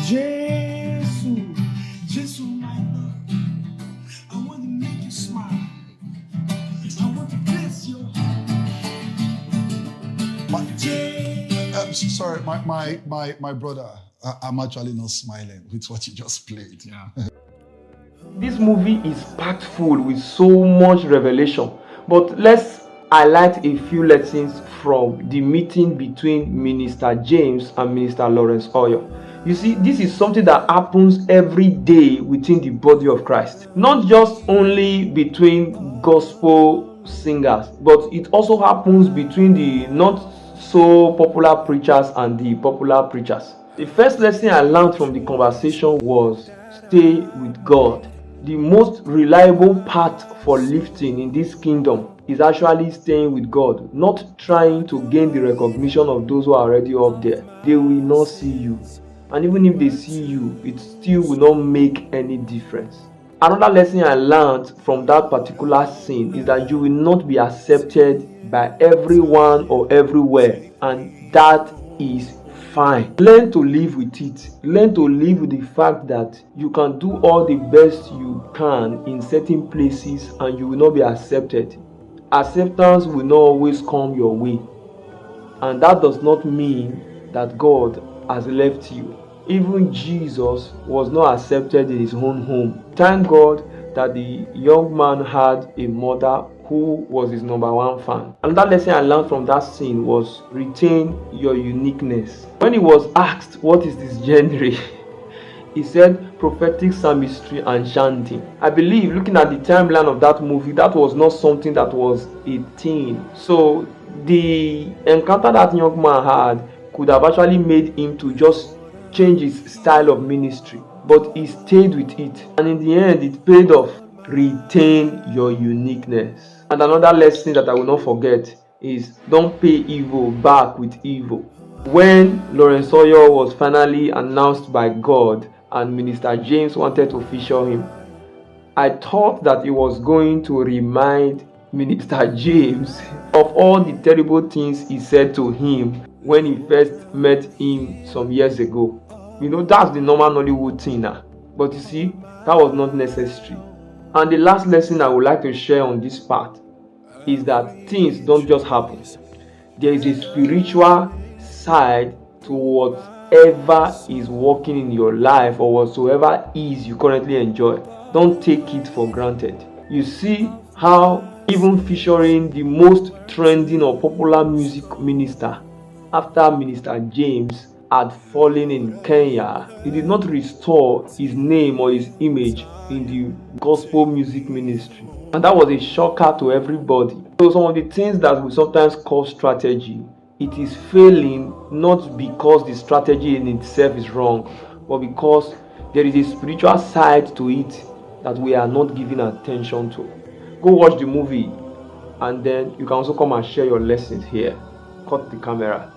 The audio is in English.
Jesus, Jesus, my love, I want to make you smile. I want to bless your heart. Sorry, my brother, I'm actually not smiling with what you just played. Yeah. This movie is packed full with so much revelation, but let's highlight a few lessons from the meeting between Minister James and Minister Lawrence Oyor. You see, this is something that happens every day within the body of Christ. Not just only between gospel singers, but it also happens between the not so popular preachers and the popular preachers. The first lesson I learned from the conversation was stay with God. The most reliable path for lifting in this kingdom is actually staying with God, not trying to gain the recognition of those who are already up there. They will not see you. And even if they see you, it still will not make any difference. Another lesson I learned from that particular scene is that you will not be accepted by everyone or everywhere, and that is fine. Learn to live with it. Learn to live with the fact that you can do all the best you can in certain places and you will not be accepted. Acceptance will not always come your way, and that does not mean that God has left you. Even Jesus was not accepted in his own home. Thank God that the young man had a mother who was his number one fan. Another lesson I learned from that scene was retain your uniqueness. When he was asked what is this genre, he said prophetic psalmistry and chanting. I believe, looking at the timeline of that movie, that was not something that was a thing. So the encounter that young man had could have actually made him to just change his style of ministry, but he stayed with it, and in the end it paid off. Retain your uniqueness. And another lesson that I will not forget is don't pay evil back with evil. When Lawrence Oyor was finally announced by God and Minister James wanted to feature him, I thought that he was going to remind Minister James of all the terrible things he said to him when he first met him some years ago. You know, that's the normal Nollywood thing now. But you see, that was not necessary. And the last lesson I would like to share on this part is that things don't just happen. There is a spiritual side to whatever is working in your life or whatsoever ease you currently enjoy. Don't take it for granted. You see how even featuring the most trending or popular music minister after Minister James had fallen in Kenya, he did not restore his name or his image in the gospel music ministry. And that was a shocker to everybody. So some of the things that we sometimes call strategy, it is failing not because the strategy in itself is wrong, but because there is a spiritual side to it that we are not giving attention to. Go watch the movie, and then you can also come and share your lessons here. Cut the camera.